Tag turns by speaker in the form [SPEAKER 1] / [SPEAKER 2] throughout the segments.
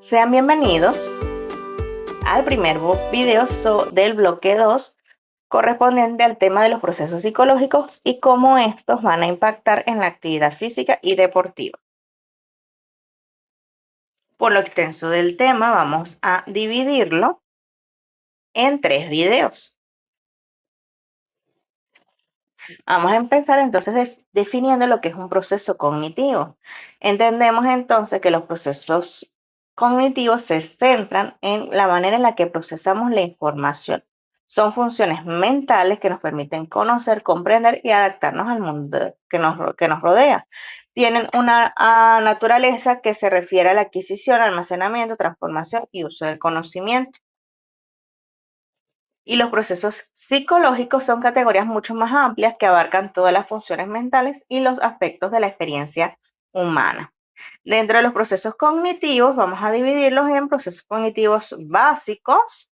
[SPEAKER 1] Sean bienvenidos al primer video del bloque 2 correspondiente al tema de los procesos psicológicos y cómo estos van a impactar en la actividad física y deportiva. Por lo extenso del tema, vamos a dividirlo en 3 videos. Vamos a empezar entonces definiendo lo que es un proceso cognitivo. Entendemos entonces que los procesos cognitivos se centran en la manera en la que procesamos la información. Son funciones mentales que nos permiten conocer, comprender y adaptarnos al mundo que nos rodea. Tienen una naturaleza que se refiere a la adquisición, almacenamiento, transformación y uso del conocimiento. Y los procesos psicológicos son categorías mucho más amplias que abarcan todas las funciones mentales y los aspectos de la experiencia humana. Dentro de los procesos cognitivos, vamos a dividirlos en procesos cognitivos básicos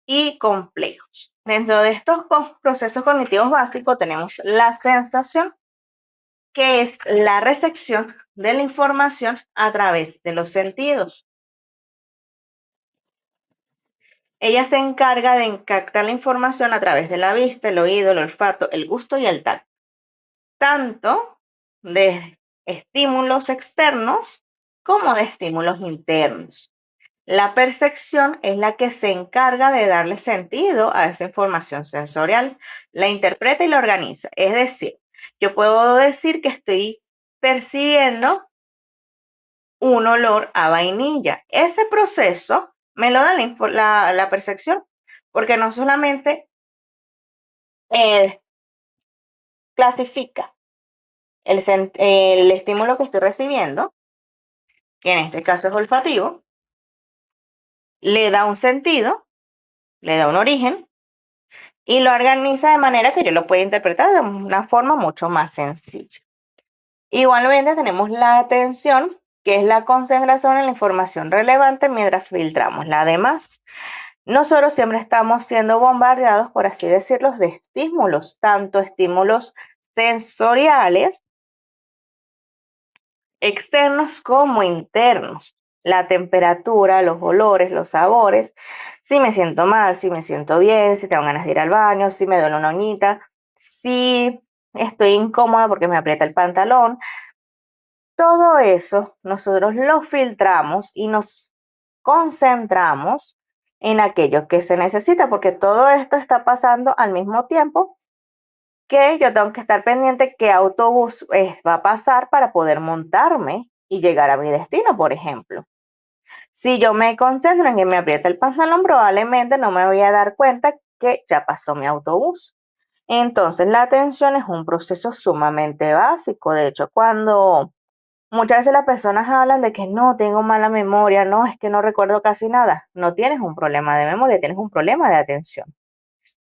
[SPEAKER 1] y complejos. Dentro de estos procesos cognitivos básicos tenemos la sensación, que es la recepción de la información a través de los sentidos. Ella se encarga de captar la información a través de la vista, el oído, el olfato, el gusto y el tacto, tanto de estímulos externos como de estímulos internos. La percepción es la que se encarga de darle sentido a esa información sensorial, la interpreta y la organiza. Es decir, yo puedo decir que estoy percibiendo un olor a vainilla. Ese proceso me lo da la percepción, porque no solamente eh, clasifica el estímulo que estoy recibiendo, que en este caso es olfativo, le da un sentido, le da un origen y lo organiza de manera que yo lo pueda interpretar de una forma mucho más sencilla. Igualmente tenemos la atención, que es la concentración en la información relevante mientras filtramos la demás. Nosotros siempre estamos siendo bombardeados, por así decirlo, de estímulos, tanto estímulos sensoriales externos como internos. La temperatura, los olores, los sabores, si me siento mal, si me siento bien, si tengo ganas de ir al baño, si me duele una uñita, si estoy incómoda porque me aprieta el pantalón. Todo eso nosotros lo filtramos y nos concentramos en aquello que se necesita, porque todo esto está pasando al mismo tiempo que yo tengo que estar pendiente qué autobús va a pasar para poder montarme y llegar a mi destino, por ejemplo. Si yo me concentro en que me aprieta el pantalón, probablemente no me voy a dar cuenta que ya pasó mi autobús. Entonces, la atención es un proceso sumamente básico. De hecho, cuando muchas veces las personas hablan de que no, tengo mala memoria, no, es que no recuerdo casi nada. No tienes un problema de memoria, tienes un problema de atención.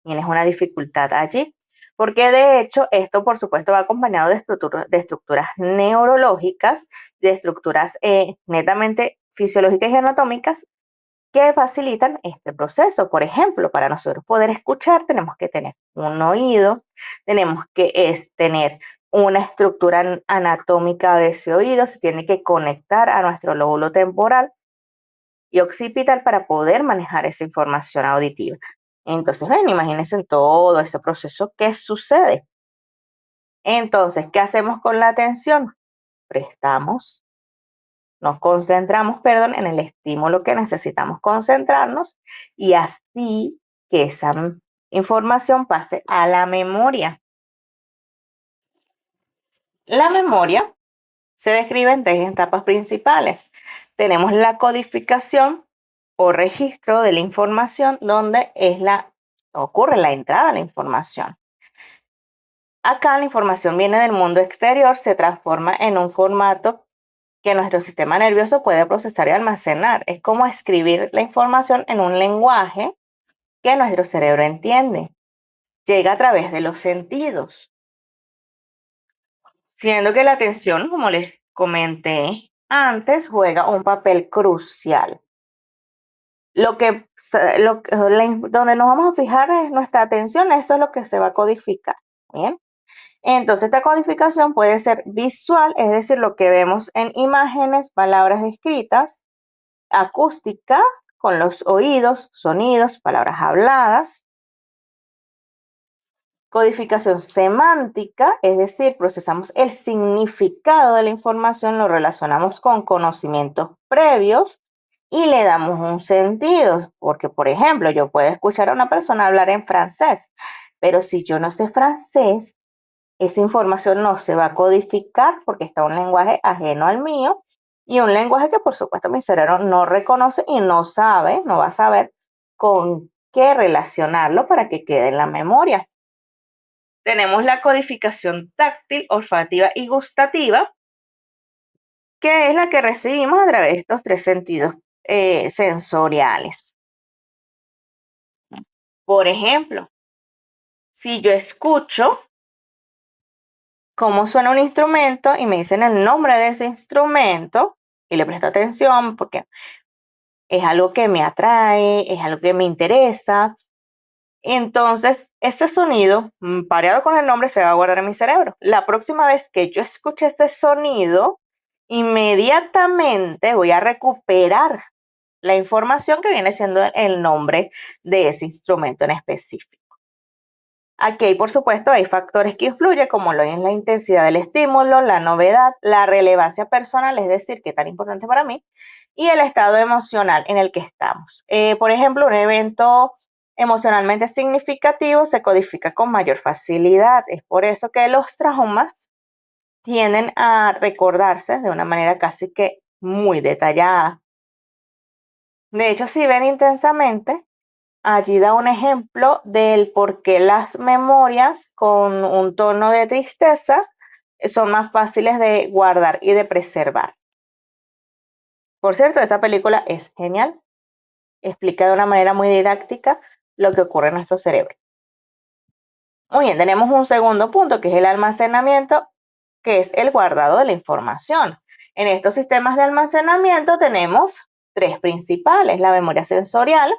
[SPEAKER 1] Tienes una dificultad allí. Porque de hecho, esto por supuesto va acompañado de estructuras neurológicas, de estructuras netamente fisiológicas y anatómicas que facilitan este proceso. Por ejemplo, para nosotros poder escuchar tenemos que tener un oído, tenemos que tener una estructura anatómica de ese oído, se tiene que conectar a nuestro lóbulo temporal y occipital para poder manejar esa información auditiva. Entonces, ven, imagínense en todo ese proceso que sucede. Entonces, ¿qué hacemos con la atención? Prestamos Nos concentramos, perdón, en el estímulo que necesitamos concentrarnos y así que esa información pase a la memoria. La memoria se describe en 3 etapas principales. Tenemos la codificación o registro de la información, donde ocurre la entrada de la información. Acá la información viene del mundo exterior, se transforma en un formato que nuestro sistema nervioso puede procesar y almacenar. Es como escribir la información en un lenguaje que nuestro cerebro entiende. Llega a través de los sentidos, siendo que la atención, como les comenté antes, juega un papel crucial. Donde nos vamos a fijar es nuestra atención, eso es lo que se va a codificar. ¿Bien? Entonces, esta codificación puede ser visual, es decir, lo que vemos en imágenes, palabras escritas, acústica, con los oídos, sonidos, palabras habladas. Codificación semántica, es decir, procesamos el significado de la información, lo relacionamos con conocimientos previos y le damos un sentido, porque por ejemplo, yo puedo escuchar a una persona hablar en francés, pero si yo no sé francés, esa información no se va a codificar porque está un lenguaje ajeno al mío y un lenguaje que por supuesto mi cerebro no reconoce y no sabe, no va a saber con qué relacionarlo para que quede en la memoria. Tenemos la codificación táctil, olfativa y gustativa, que es la que recibimos a través de estos tres sentidos sensoriales. Por ejemplo, si yo escucho cómo suena un instrumento y me dicen el nombre de ese instrumento y le presto atención porque es algo que me atrae, es algo que me interesa, entonces ese sonido, pareado con el nombre, se va a guardar en mi cerebro. La próxima vez que yo escuche este sonido, inmediatamente voy a recuperar la información que viene siendo el nombre de ese instrumento en específico. Aquí, por supuesto, hay factores que influyen, como lo es la intensidad del estímulo, la novedad, la relevancia personal, es decir, qué tan importante para mí, y el estado emocional en el que estamos. Por ejemplo, un evento emocionalmente significativo se codifica con mayor facilidad. Es por eso que los traumas tienden a recordarse de una manera casi que muy detallada. De hecho, si ven intensamente, allí da un ejemplo del por qué las memorias con un tono de tristeza son más fáciles de guardar y de preservar. Por cierto, esa película es genial. Explica de una manera muy didáctica lo que ocurre en nuestro cerebro. Muy bien, tenemos un segundo punto que es el almacenamiento, que es el guardado de la información. En estos sistemas de almacenamiento tenemos tres principales: la memoria sensorial,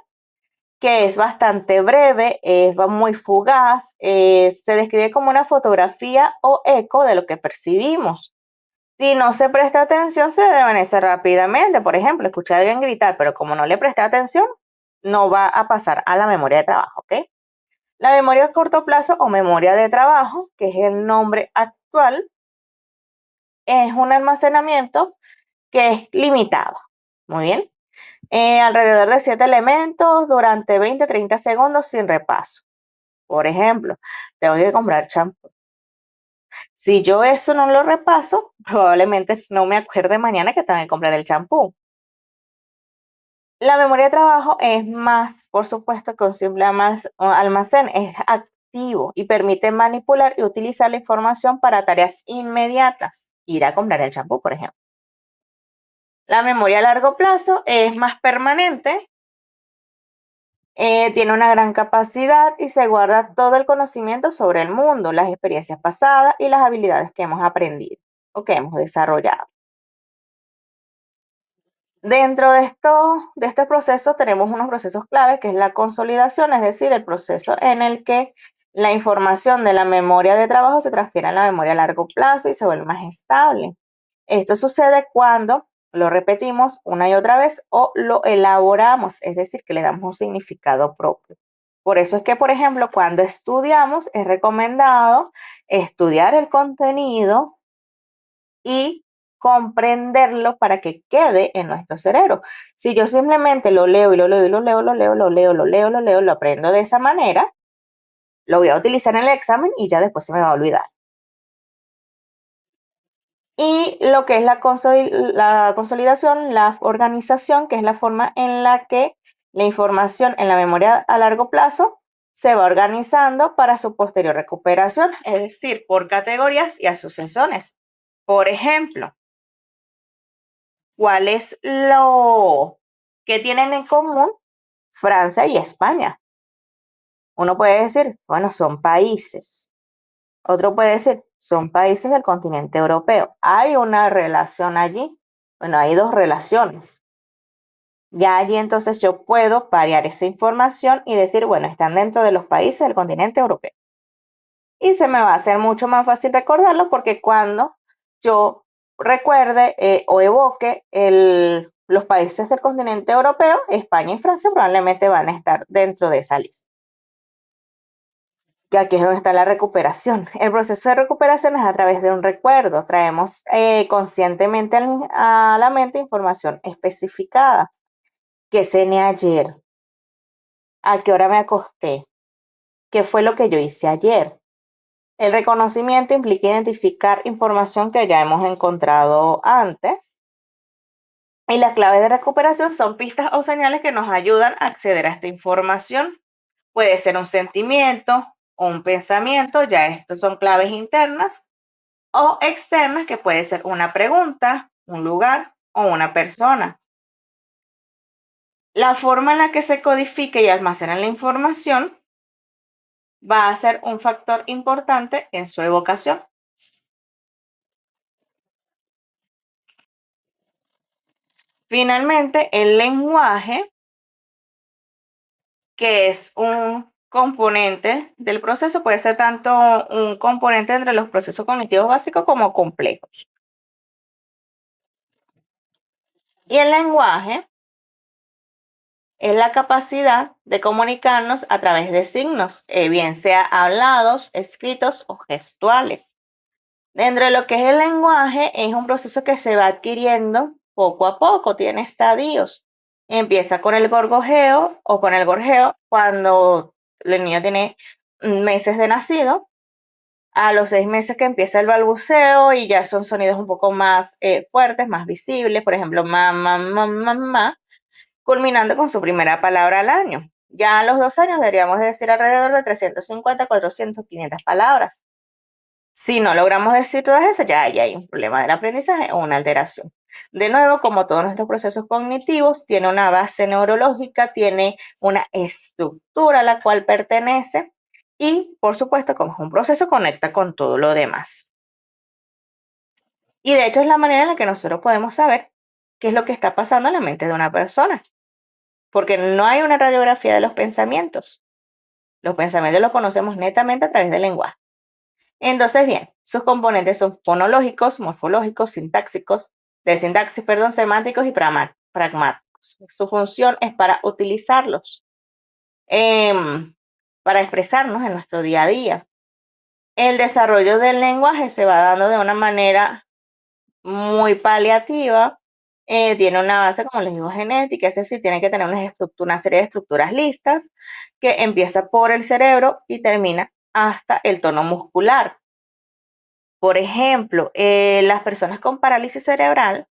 [SPEAKER 1] que es bastante breve, es muy fugaz, se describe como una fotografía o eco de lo que percibimos. Si no se presta atención, se desvanece rápidamente. Por ejemplo, escuché a alguien gritar, pero como no le presté atención, no va a pasar a la memoria de trabajo, ¿ok? La memoria a corto plazo o memoria de trabajo, que es el nombre actual, es un almacenamiento que es limitado. Muy bien. Alrededor de 7 elementos durante 20-30 segundos sin repaso. Por ejemplo, tengo que comprar champú. Si yo eso no lo repaso, probablemente no me acuerde mañana que tengo que comprar el champú. La memoria de trabajo es más, por supuesto, que un simple almacén, es activo y permite manipular y utilizar la información para tareas inmediatas. Ir a comprar el champú, por ejemplo. La memoria a largo plazo es más permanente, tiene una gran capacidad y se guarda todo el conocimiento sobre el mundo, las experiencias pasadas y las habilidades que hemos aprendido o que hemos desarrollado. Dentro de este proceso tenemos unos procesos claves, que es la consolidación, es decir, el proceso en el que la información de la memoria de trabajo se transfiere a la memoria a largo plazo y se vuelve más estable. Esto sucede cuando lo repetimos una y otra vez o lo elaboramos, es decir, que le damos un significado propio. Por eso es que, por ejemplo, cuando estudiamos, es recomendado estudiar el contenido y comprenderlo para que quede en nuestro cerebro. Si yo simplemente lo leo y lo leo y lo leo, lo leo, lo leo, lo leo, lo leo, lo aprendo de esa manera, lo voy a utilizar en el examen y ya después se me va a olvidar. Y lo que es la consolidación, la organización, que es la forma en la que la información en la memoria a largo plazo se va organizando para su posterior recuperación, es decir, por categorías y asociaciones. Por ejemplo, ¿cuál es lo que tienen en común Francia y España? Uno puede decir, bueno, son países. Otro puede decir, son países del continente europeo. ¿Hay una relación allí? Bueno, hay dos relaciones. Ya allí entonces yo puedo parear esa información y decir, bueno, están dentro de los países del continente europeo. Y se me va a hacer mucho más fácil recordarlo porque cuando yo recuerde o evoque los países del continente europeo, España y Francia probablemente van a estar dentro de esa lista. Que aquí es donde está la recuperación. El proceso de recuperación es a través de un recuerdo. Traemos conscientemente a la mente información especificada. ¿Qué cené ayer? ¿A qué hora me acosté? ¿Qué fue lo que yo hice ayer? El reconocimiento implica identificar información que ya hemos encontrado antes. Y las claves de recuperación son pistas o señales que nos ayudan a acceder a esta información. Puede ser un sentimiento o un pensamiento, ya estos son claves internas, o externas, que puede ser una pregunta, un lugar o una persona. La forma en la que se codifica y almacena la información va a ser un factor importante en su evocación. Finalmente, el lenguaje, que es un componente del proceso, puede ser tanto un componente entre los procesos cognitivos básicos como complejos. Y el lenguaje es la capacidad de comunicarnos a través de signos, bien sea hablados, escritos o gestuales. Dentro de lo que es el lenguaje, es un proceso que se va adquiriendo poco a poco, tiene estadios. Empieza con el gorgojeo o con el gorjeo cuando el niño tiene meses de nacido. A los 6 meses que empieza el balbuceo y ya son sonidos un poco más fuertes, más visibles, por ejemplo, mamá, mamá, mamá, culminando con su primera palabra al año. Ya a los 2 años deberíamos decir alrededor de 350, 400, 500 palabras. Si no logramos decir todas esas, ya hay un problema del aprendizaje o una alteración. De nuevo, como todos nuestros procesos cognitivos, tiene una base neurológica, tiene una estructura a la cual pertenece y, por supuesto, como es un proceso, conecta con todo lo demás. Y de hecho es la manera en la que nosotros podemos saber qué es lo que está pasando en la mente de una persona, porque no hay una radiografía de los pensamientos. Los pensamientos los conocemos netamente a través del lenguaje. Entonces, bien, sus componentes son fonológicos, morfológicos, sintácticos, de sintaxis, perdón, semánticos y pragmáticos. Su función es para utilizarlos, para expresarnos en nuestro día a día. El desarrollo del lenguaje se va dando de una manera muy paliativa, tiene una base, como les digo, genética, es decir, tiene que tener una serie de estructuras listas que empieza por el cerebro y termina hasta el tono muscular. Por ejemplo, las personas con parálisis cerebral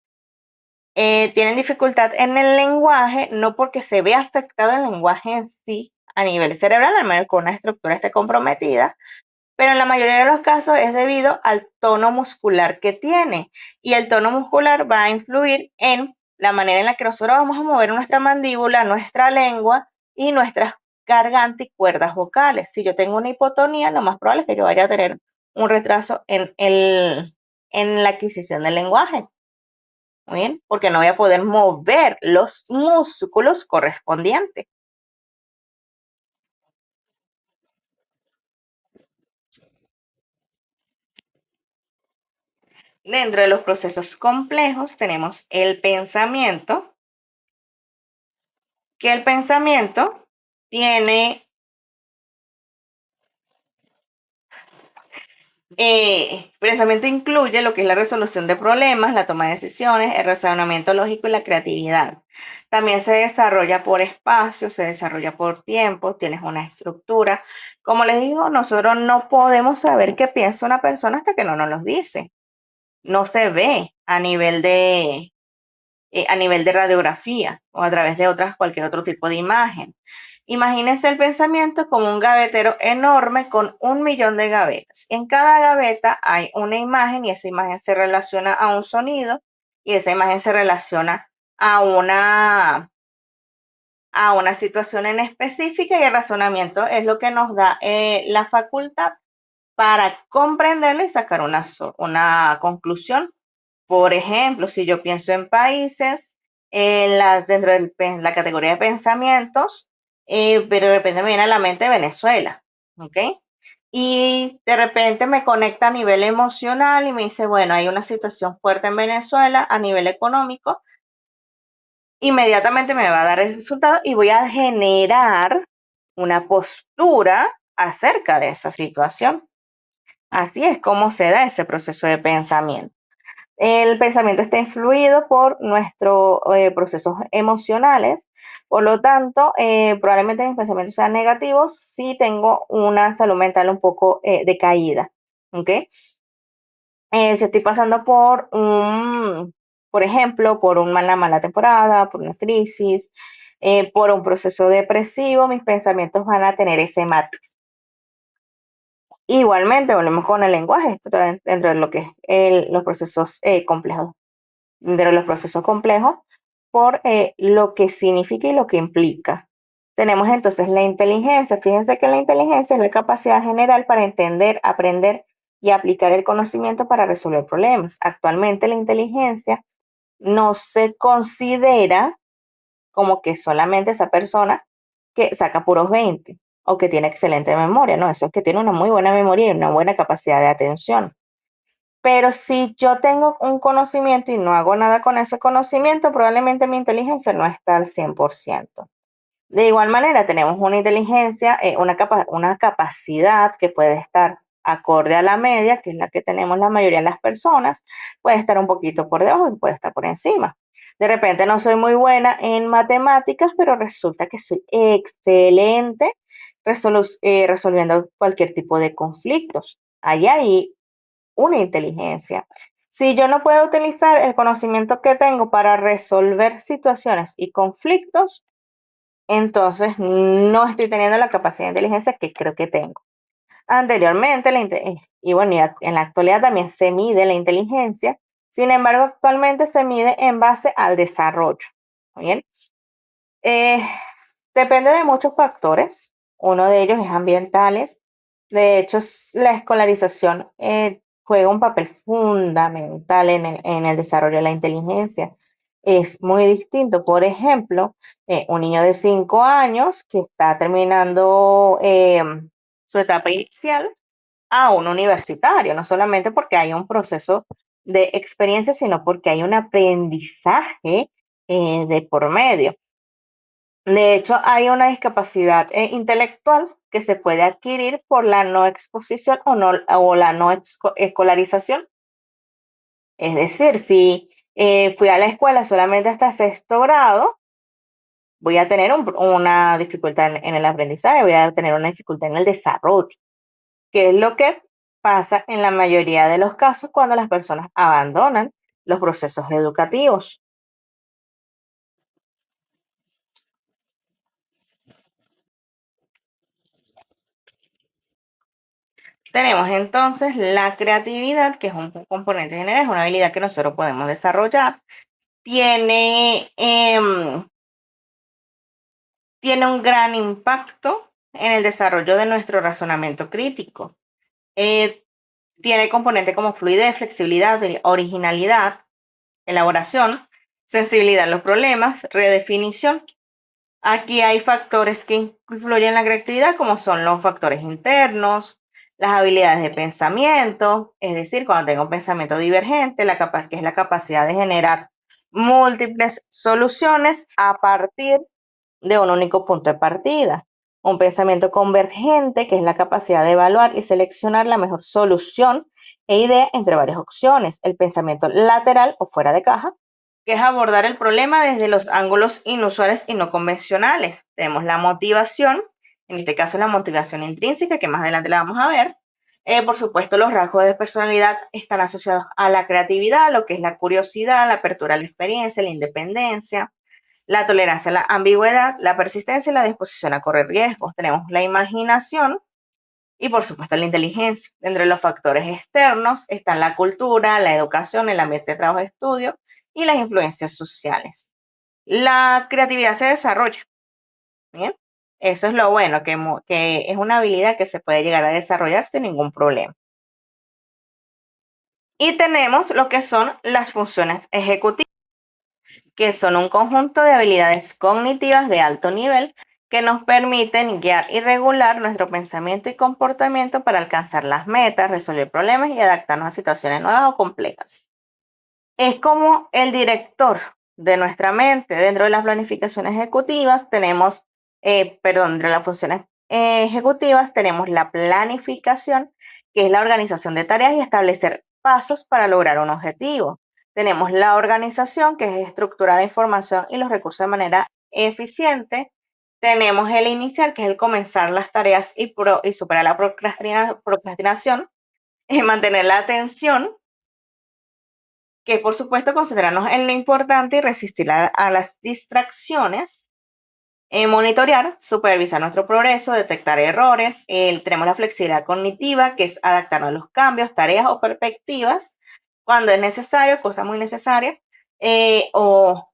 [SPEAKER 1] tienen dificultad en el lenguaje, no porque se vea afectado el lenguaje en sí a nivel cerebral, al menos con una estructura esté comprometida, pero en la mayoría de los casos es debido al tono muscular que tiene. Y el tono muscular va a influir en la manera en la que nosotros vamos a mover nuestra mandíbula, nuestra lengua y nuestras garganta y cuerdas vocales. Si yo tengo una hipotonía, lo más probable es que yo vaya a tener un retraso en la adquisición del lenguaje. Muy bien, porque no voy a poder mover los músculos correspondientes. Dentro de los procesos complejos tenemos el pensamiento, que el pensamiento tiene, pensamiento incluye lo que es la resolución de problemas, la toma de decisiones, el razonamiento lógico y la creatividad. También se desarrolla por espacio, se desarrolla por tiempo, tienes una estructura. Como les digo, nosotros no podemos saber qué piensa una persona hasta que no nos lo dice. No se ve a nivel de radiografía o a través de cualquier otro tipo de imagen. Imagínense el pensamiento como un gavetero enorme con 1 millón de gavetas. En cada gaveta hay una imagen y esa imagen se relaciona a un sonido y esa imagen se relaciona a una situación en específica y el razonamiento es lo que nos da la facultad para comprenderlo y sacar una conclusión. Por ejemplo, si yo pienso en países, dentro de la categoría de pensamientos, pero de repente me viene a la mente Venezuela, ¿ok? Y de repente me conecta a nivel emocional y me dice, bueno, hay una situación fuerte en Venezuela a nivel económico, inmediatamente me va a dar el resultado y voy a generar una postura acerca de esa situación. Así es como se da ese proceso de pensamiento. El pensamiento está influido por nuestros procesos emocionales, por lo tanto, probablemente mis pensamientos sean negativos si tengo una salud mental un poco decaída. ¿Ok? Si estoy pasando por ejemplo, por una mala temporada, por una crisis, por un proceso depresivo, mis pensamientos van a tener ese matiz. Igualmente, volvemos con el lenguaje dentro de lo que es los procesos complejos, dentro de los procesos complejos, por lo que significa y lo que implica. Tenemos entonces la inteligencia. Fíjense que la inteligencia es la capacidad general para entender, aprender y aplicar el conocimiento para resolver problemas. Actualmente la inteligencia no se considera como que solamente esa persona que saca puros 20 o que tiene excelente memoria, no, eso es que tiene una muy buena memoria y una buena capacidad de atención. Pero si yo tengo un conocimiento y no hago nada con ese conocimiento, probablemente mi inteligencia no está al 100%. De igual manera, tenemos una inteligencia, una capacidad que puede estar acorde a la media, que es la que tenemos la mayoría de las personas, puede estar un poquito por debajo y puede estar por encima. De repente no soy muy buena en matemáticas, pero resulta que soy excelente resolviendo cualquier tipo de conflictos. Hay una inteligencia. Si yo no puedo utilizar el conocimiento que tengo para resolver situaciones y conflictos, entonces no estoy teniendo la capacidad de inteligencia que creo que tengo. Anteriormente, y bueno, en la actualidad también se mide la inteligencia, sin embargo, actualmente se mide en base al desarrollo. ¿Bien? Eh, Depende de muchos factores. Uno de ellos es ambientales. De hecho, la escolarización juega un papel fundamental en el desarrollo de la inteligencia. Es muy distinto. Por ejemplo, un niño de 5 años que está terminando su etapa inicial a un universitario, no solamente porque hay un proceso de experiencia, sino porque hay un aprendizaje de por medio. De hecho, hay una discapacidad intelectual que se puede adquirir por la no exposición o la no escolarización. Es decir, si fui a la escuela solamente hasta sexto grado, voy a tener una dificultad en el aprendizaje, voy a tener una dificultad en el desarrollo, que es lo que pasa en la mayoría de los casos cuando las personas abandonan los procesos educativos. Tenemos entonces la creatividad, que es un componente general, es una habilidad que nosotros podemos desarrollar. Tiene, tiene un gran impacto en el desarrollo de nuestro razonamiento crítico. Eh, Tiene componentes como fluidez, flexibilidad, originalidad, elaboración, sensibilidad a los problemas, redefinición. Aquí hay factores que influyen en la creatividad, como son los factores internos, las habilidades de pensamiento, es decir, cuando tengo un pensamiento divergente, que es la capacidad de generar múltiples soluciones a partir de un único punto de partida. Un pensamiento convergente, que es la capacidad de evaluar y seleccionar la mejor solución e idea entre varias opciones. El pensamiento lateral o fuera de caja, que es abordar el problema desde los ángulos inusuales y no convencionales. Tenemos la motivación, en este caso la motivación intrínseca, que más adelante la vamos a ver. Por supuesto, los rasgos de personalidad están asociados a la creatividad, lo que es la curiosidad, la apertura a la experiencia, la independencia, la tolerancia a la ambigüedad, la persistencia y la disposición a correr riesgos. Tenemos la imaginación y, por supuesto, la inteligencia. Entre los factores externos están la cultura, la educación, el ambiente de trabajo y estudio y las influencias sociales. La creatividad se desarrolla, ¿bien? Eso es lo bueno, que es una habilidad que se puede llegar a desarrollar sin ningún problema. Y tenemos lo que son las funciones ejecutivas, que son un conjunto de habilidades cognitivas de alto nivel que nos permiten guiar y regular nuestro pensamiento y comportamiento para alcanzar las metas, resolver problemas y adaptarnos a situaciones nuevas o complejas. Es como el director de nuestra mente. Dentro de las planificaciones ejecutivas tenemos, dentro de las funciones ejecutivas tenemos la planificación, que es la organización de tareas y establecer pasos para lograr un objetivo. Tenemos la organización, que es estructurar la información y los recursos de manera eficiente. Tenemos el iniciar, que es el comenzar las tareas y superar la procrastinación, mantener la atención, que es por supuesto concentrarnos en lo importante y resistir a las distracciones, monitorear, supervisar nuestro progreso, detectar errores. Tenemos la flexibilidad cognitiva, que es adaptarnos a los cambios, tareas o perspectivas cuando es necesario, cosa muy necesaria, eh, o,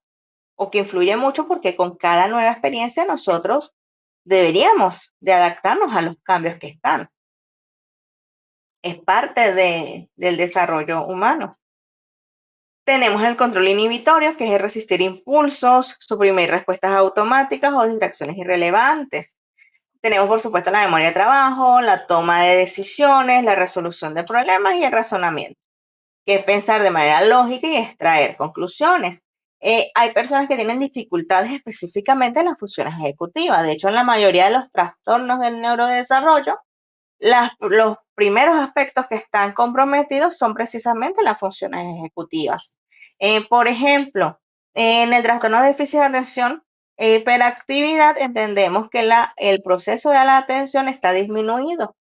[SPEAKER 1] o que influye mucho porque con cada nueva experiencia nosotros deberíamos de adaptarnos a los cambios que están. Es parte del desarrollo humano. Tenemos el control inhibitorio, que es el resistir impulsos, suprimir respuestas automáticas o distracciones irrelevantes. Tenemos, por supuesto, la memoria de trabajo, la toma de decisiones, la resolución de problemas y el razonamiento, que es pensar de manera lógica y extraer conclusiones. Hay personas que tienen dificultades específicamente en las funciones ejecutivas. De hecho, en la mayoría de los trastornos del neurodesarrollo, los primeros aspectos que están comprometidos son precisamente las funciones ejecutivas. Por ejemplo, en el trastorno de déficit de atención e hiperactividad entendemos que el proceso de la atención está disminuido.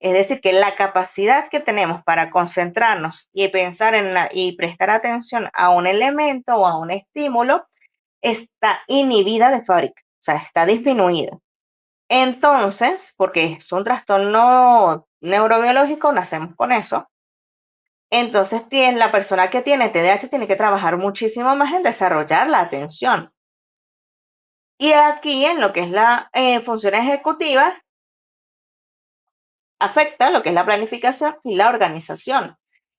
[SPEAKER 1] Es decir, que la capacidad que tenemos para concentrarnos y pensar y prestar atención a un elemento o a un estímulo está inhibida de fábrica, o sea, está disminuida. Entonces, porque es un trastorno neurobiológico, nacemos con eso. Entonces, la persona que tiene TDAH tiene que trabajar muchísimo más en desarrollar la atención. Y aquí, en lo que es la función ejecutiva, afecta lo que es la planificación y la organización.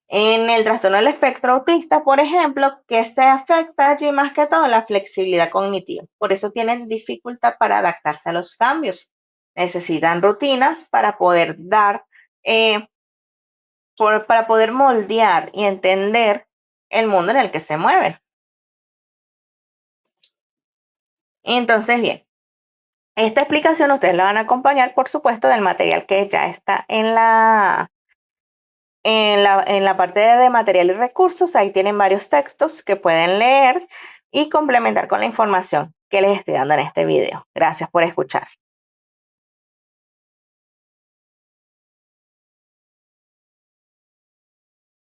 [SPEAKER 1] En el trastorno del espectro autista, por ejemplo, que se afecta allí más que todo la flexibilidad cognitiva. Por eso tienen dificultad para adaptarse a los cambios. Necesitan rutinas para poder eh, para poder moldear y entender el mundo en el que se mueven. Entonces, bien, esta explicación ustedes la van a acompañar, por supuesto, del material que ya está en la parte de material y recursos. Ahí tienen varios textos que pueden leer y complementar con la información que les estoy dando en este video. Gracias por escuchar.